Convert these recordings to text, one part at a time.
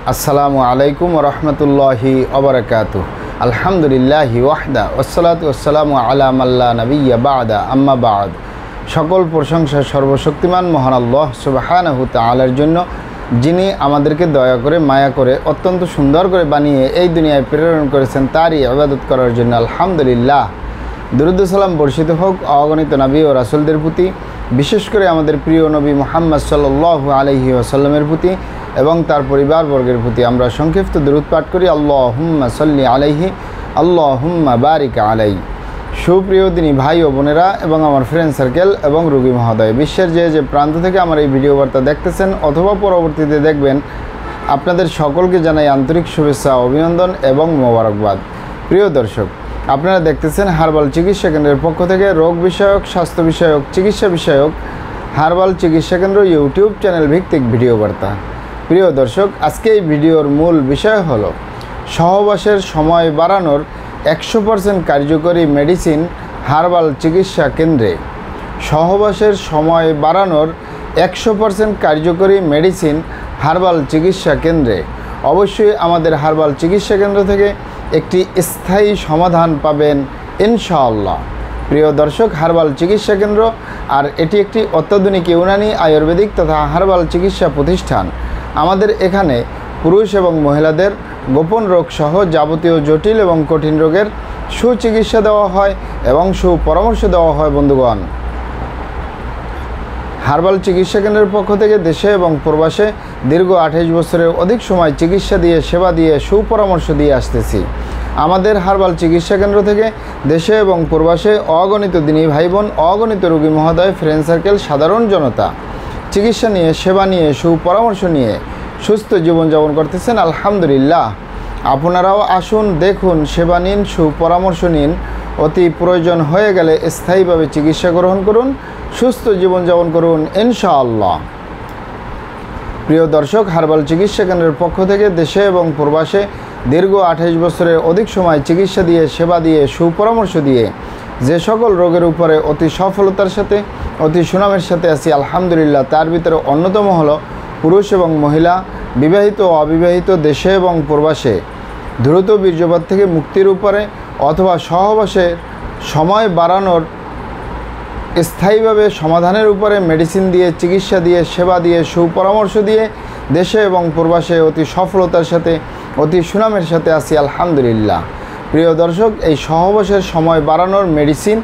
আসসালামু আলাইকুম রহমতুল্লাহি ওবারাকাতুহু। আলহামদুলিল্লাহি ওয়াহদা ওয়াসসালাতু ওয়াসসালামু আলা মাল্লা নাবিয়্যা বা'দা আম্মা বা'দ। সকল প্রশংসা সর্বশক্তিমান মহান আল্লাহ সুবহানাহু তাআলার জন্য, যিনি আমাদেরকে দয়া করে মায়া করে অত্যন্ত সুন্দর করে বানিয়ে এই দুনিয়ায় প্রেরণ করেছেন, তারই ইবাদত করার জন্য আলহামদুলিল্লাহ। দুরূদ ও সালাম বর্ষিত হোক অগণিত নবী ও রাসূলদের প্রতি, বিশেষ করে আমাদের প্রিয় নবী মুহাম্মদ সাল্লাল্লাহু আলাইহি ওয়াসাল্লামের প্রতি এবং তার পরিবারবর্গের প্রতি। আমরা সংক্ষিপ্ত দুরূদ পাঠ করি, আল্লাহুম্মা সাল্লি আলাইহি আল্লাহুম্মা বারিক আলাই। সুপ্রিয় দিনী ভাই ও বোনেরা এবং আমার ফ্রেন্ড সার্কেল এবং রোগী মহোদয়, বিশ্বের যে প্রান্ত থেকে আমার এই ভিডিও বার্তা দেখতেছেন অথবা পরবর্তীতে দেখবেন, আপনাদের সকলকে জানাই আন্তরিক শুভেচ্ছা, অভিনন্দন এবং মোবারকবাদ। প্রিয় দর্শক, আপনারা দেখতেছেন হার্বাল চিকিৎসা কেন্দ্রের পক্ষ থেকে রোগ বিষয়ক, স্বাস্থ্য বিষয়ক, চিকিৎসা বিষয়ক হার্বাল চিকিৎসা কেন্দ্র ইউটিউব চ্যানেল ভিত্তিক ভিডিও বার্তা। প্রিয় দর্শক, আজকে এই ভিডিওর মূল বিষয় হলো সহবাসের সময় বাড়ানোর 100% কার্যকরী মেডিসিন হার্বাল চিকিৎসা কেন্দ্রে। সহবাসের সময় বাড়ানোর 100% কার্যকরী মেডিসিন হার্বাল চিকিৎসা কেন্দ্রে। অবশ্যই আমাদের হার্বাল চিকিৎসা কেন্দ্র থেকে একটি স্থায়ী সমাধান পাবেন ইনশাআল্লাহ। প্রিয় দর্শক, হার্বাল চিকিৎসা কেন্দ্র আর এটি একটি অত্যাধুনিক ইউনানি আয়ুর্বেদিক তথা হার্বাল চিকিৎসা প্রতিষ্ঠান। আমাদের এখানে পুরুষ এবং মহিলাদের গোপন রোগ সহ যাবতীয় জটিল এবং কঠিন রোগের সুচিকিৎসা দেওয়া হয় এবং সুপরামর্শ দেওয়া হয়। বন্ধুগণ, হার্বাল চিকিৎসা কেন্দ্রের পক্ষ থেকে দেশে এবং প্রবাসে দীর্ঘ 28 বছরের অধিক সময় চিকিৎসা দিয়ে, সেবা দিয়ে, সুপরামর্শ দিয়ে আসতেছি। আমাদের হার্বাল চিকিৎসা কেন্দ্র থেকে দেশে এবং প্রবাসে অগণিত দিনী ভাই বোন, অগণিত রোগী মহোদয়, ফ্রেন্ড সার্কেল, সাধারণ জনতা চিকিৎসা নিয়ে, সেবা নিয়ে, সুপরামর্শ নিয়ে সুস্থ জীবনযাপন করতেছেন আলহামদুলিল্লাহ। আপনারাও আসুন, দেখুন, সেবা নিন, সুপরামর্শ নিন। অতি প্রয়োজন হয়ে গেলে স্থায়ীভাবে চিকিৎসা গ্রহণ করুন, সুস্থ জীবনযাপন করুন ইনশাআল্লাহ। প্রিয় দর্শক, হার্বাল চিকিৎসা কেন্দ্রের পক্ষ থেকে দেশে এবং প্রবাসে দীর্ঘ 28 বছরের অধিক সময় চিকিৎসা দিয়ে, সেবা দিয়ে, সুপরামর্শ দিয়ে যে সকল রোগের উপরে অতি সফলতার সাথে, অতি সুনামের সাথে আছি আলহামদুলিল্লাহ, তার ভিতরে অন্যতম হলো পুরুষ এবং মহিলা, বিবাহিত ও অবিবাহিত, দেশে এবং প্রবাসে দ্রুত বীর্যপাত থেকে মুক্তির উপরে অথবা সহবাসের সময় বাড়ানোর স্থায়ীভাবে সমাধানের উপরে মেডিসিন দিয়ে, চিকিৎসা দিয়ে, সেবা দিয়ে, সুপরামর্শ দিয়ে দেশে এবং প্রবাসে অতি সফলতার সাথে, অতি সুনামের সাথে আছি আলহামদুলিল্লাহ। প্রিয় দর্শক, এই সহবাসের সময় বাড়ানোর মেডিসিন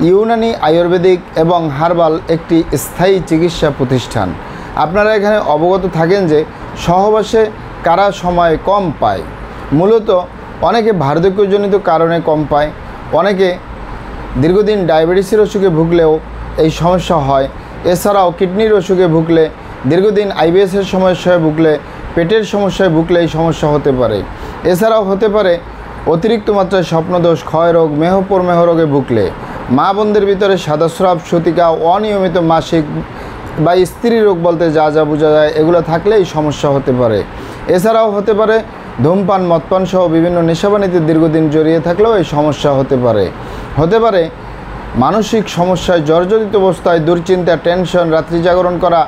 ইউনানি আয়ুর্বেদিক এবং হার্বাল একটি স্থায়ী চিকিৎসা প্রতিষ্ঠান। আপনারা এখানে অবগত থাকেন যে সহবাসে কারা সময় কম পায়। মূলত অনেকে বার্ধক্যজনিত কারণে কম পায়, অনেকে দীর্ঘদিন ডায়াবেটিসের অসুখে ভুগলেও এই সমস্যা হয়। এছাড়াও কিডনির অসুখে ভুগলে, দীর্ঘদিন আইবিএসের সমস্যায় ভুগলে, পেটের সমস্যায় ভুগলে এই সমস্যা হতে পারে। এছাড়াও হতে পারে অতিরিক্ত মাত্রায় স্বপ্নদোষ, ক্ষয়রোগ, মেহপ্রমেহ রোগে ভুগলে, মা বোনদের ভিতরে সাদাস্রাব, সতিকা, অনিয়মিত মাসিক বা স্ত্রী রোগ বলতে যা যা বোঝা যায় এগুলো থাকলে এই সমস্যা হতে পারে। এছাড়াও হতে পারে ধূমপান, মদপান সহ বিভিন্ন নেশাবানিতে দীর্ঘদিন জড়িয়ে থাকলেও এই সমস্যা হতে পারে। হতে পারে মানসিক সমস্যায় জর্জরিত অবস্থায়, দুশ্চিন্তা, টেনশন, রাত্রি জাগরণ করা,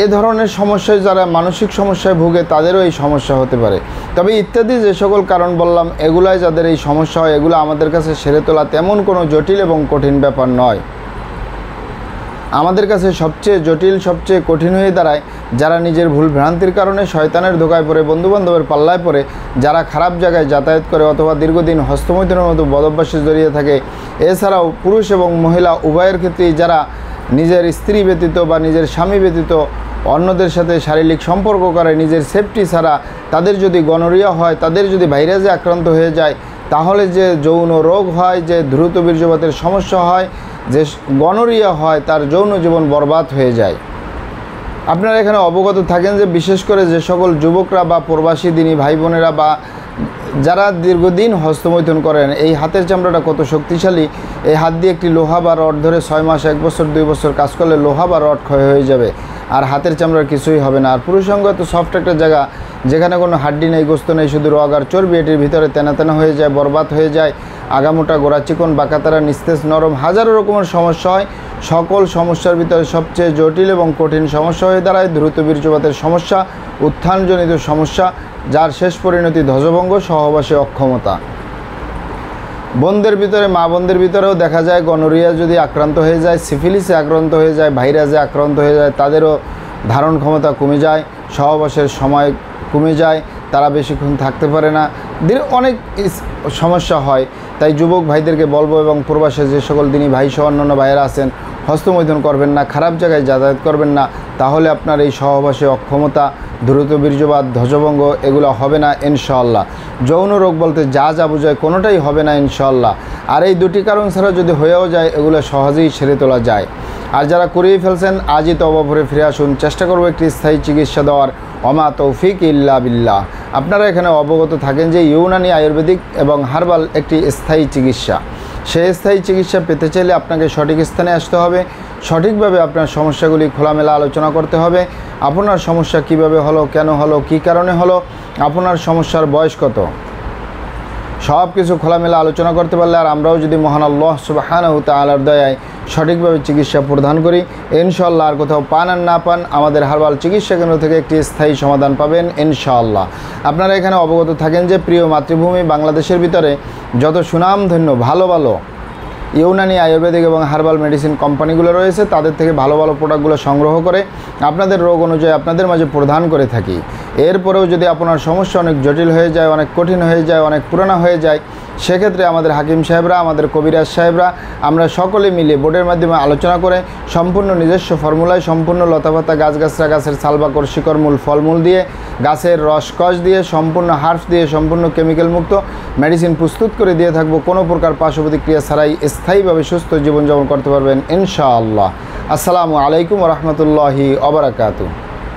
এ ধরনের সমস্যায় যারা মানসিক সমস্যায় ভুগে তাদেরও এই সমস্যা হতে পারে। তবে ইত্যাদি যে সকল কারণ বললাম, এগুলাই যাদের এই সমস্যা হয়, এগুলো আমাদের কাছে সেরে তোলা তেমন কোনো জটিল এবং কঠিন ব্যাপার নয়। আমাদের কাছে সবচেয়ে জটিল, সবচেয়ে কঠিন হয়ে দাঁড়ায় যারা নিজের ভুল ভ্রান্তির কারণে শয়তানের ধোকায় পড়ে, বন্ধুবান্ধবের পাল্লায় পড়ে, যারা খারাপ জায়গায় যাতায়াত করে অথবা দীর্ঘদিন হস্তমৈথুনের মতো বদভ্যাসে জড়িয়ে থাকে। এছাড়াও পুরুষ এবং মহিলা উভয়ের ক্ষেত্রেই যারা নিজের স্ত্রী ব্যতীত বা নিজের স্বামী ব্যতীত অন্যদের সাথে শারীরিক সম্পর্ক করে নিজের সেফটি ছাড়া, তাদের যদি গনোরিয়া হয়, তাদের যদি ভাইরাসে আক্রান্ত হয়ে যায়, তাহলে যে যৌন রোগ হয়, যে দ্রুত বীর্যপাতের সমস্যা হয়, যে গনোরিয়া হয়, তার যৌন জীবন বরবাদ হয়ে যায়। আপনারা এখানে অবগত থাকেন যে বিশেষ করে যে সকল যুবকরা বা প্রবাসী দিনী ভাই বোনেরা বা যারা দীর্ঘদিন হস্তমৈথুন করেন, এই হাতের চামড়াটা কত শক্তিশালী। এই হাত দিয়ে একটি লোহা বা রড ধরে 6 মাস, 1 বছর, 2 বছর কাজ করলে লোহা বা রড ক্ষয় হয়ে যাবে, আর হাতের চামড়ার কিছুই হবে না। আর পুরুষাঙ্গ তো সফট একটা জায়গা, যেখানে কোনো হাড্ডি নেই, গোস্ত নেই, শুধু রগ আর চর্বি। এটির ভিতরে তেনা তেনা হয়ে যায়, বরবাদ হয়ে যায়, আগামোটা, গোড়া চিকন, বাঁকাতারা, নিস্তেজ, নরম, হাজারো রকমের সমস্যা হয়। সকল সমস্যার ভিতরে সবচেয়ে জটিল এবং কঠিন সমস্যা হয়ে দাঁড়ায় দ্রুত বীর্যপাতের সমস্যা, উত্থানজনিত সমস্যা, যার শেষ পরিণতি ধ্বজভঙ্গ, সহবাসে অক্ষমতা। বোনদের ভিতরে, মা বোনদের ভিতরেও দেখা যায় গনোরিয়া যদি আক্রান্ত হয়ে যায়, সিফিলিসে আক্রান্ত হয়ে যায়, ভাইরাসে আক্রান্ত হয়ে যায়, তাদেরও ধারণ ক্ষমতা কমে যায়, সহবাসের সময় কমে যায়, তারা বেশিক্ষণ থাকতে পারে না, অনেক সমস্যা হয়। তাই যুবক ভাইদেরকে বলবো এবং প্রবাসে যে সকল দিনী ভাই সহ অন্যান্য ভাইয়েরা আছেন, হস্তমৈথুন করবেন না, খারাপ জায়গায় যাতায়াত করবেন না, তাহলে আপনার এই সহবাসে অক্ষমতা, দ্রুত বীর্যপাত, ধ্বজভঙ্গ এগুলো হবে না ইনশাআল্লাহ। যৌন রোগ বলতে যা যা বোঝায় কোনোটাই হবে না ইনশাআল্লাহ। আর এই দুটি কারণ ছাড়া যদি হয়েও যায়, এগুলো সহজেই সেরে তোলা যায়। আর যারা করিয়ে ফেলছেন, আজই তওবা করে ফিরে আসুন, চেষ্টা করবো একটি স্থায়ী চিকিৎসা দেওয়ার। ওমা তৌফিক ইল্লা বিল্লাহ। আপনারা এখানে অবগত থাকেন যে ইউনানি আয়ুর্বেদিক এবং হার্বাল একটি স্থায়ী চিকিৎসা। সেই স্থায়ী চিকিৎসা পেতে চাইলে আপনাকে সঠিক স্থানে আসতে হবে, সঠিকভাবে আপনার সমস্যাগুলি খোলামেলা আলোচনা করতে হবে। আপনার সমস্যা কিভাবে হলো, কেন হলো, কী কারণে হলো, আপনার সমস্যার বয়স কত, সব কিছু খোলামেলা আলোচনা করতে পারলে, আর আমরাও যদি মহান আল্লাহ সুবহানাহু ওয়া তাআলার দয়ায় সঠিকভাবে চিকিৎসা প্রদান করি, ইনশাআল্লাহ আর কোথাও পান আর না পান, আমাদের হার্বাল চিকিৎসা কেন্দ্র থেকে একটি স্থায়ী সমাধান পাবেন ইনশাআল্লাহ। আপনারা এখানে অবগত থাকেন যে প্রিয় মাতৃভূমি বাংলাদেশের ভিতরে যত সুনামধন্য ভালো ভালো ইউনানি আয়ুর্বেদিক এবং হার্বাল মেডিসিন কোম্পানিগুলো রয়েছে, তাদের থেকে ভালো ভালো প্রোডাক্টগুলো সংগ্রহ করে আপনাদের রোগ অনুযায়ী আপনাদের মাঝে প্রদান করে থাকি। এরপরেও যদি আপনার সমস্যা অনেক জটিল হয়ে যায়, অনেক কঠিন হয়ে যায়, অনেক পুরানো হয়ে যায়, সেক্ষেত্রে আমাদের হাকিম সাহেবরা, আমাদের কবিরাজ সাহেবরা, আমরা সকলে মিলে বোর্ডের মাধ্যমে আলোচনা করে সম্পূর্ণ নিজস্ব ফর্মুলায়, সম্পূর্ণ লতাপাতা, গাছগাছরা, গাছের ছালবাকড়, শিকড়, মূল, ফলমূল দিয়ে, গাছের রসকস দিয়ে, সম্পূর্ণ হার্বস দিয়ে, সম্পূর্ণ কেমিক্যাল মুক্ত মেডিসিন প্রস্তুত করে দিয়ে থাকবো। কোনো প্রকার পার্শ্ব প্রতিক্রিয়া ছাড়াই স্থায়ীভাবে সুস্থ জীবনযাপন করতে পারবেন ইনশাআল্লাহ। আসসালামু আলাইকুম ওয়া রাহমাতুল্লাহি ওয়া বারাকাতুহু।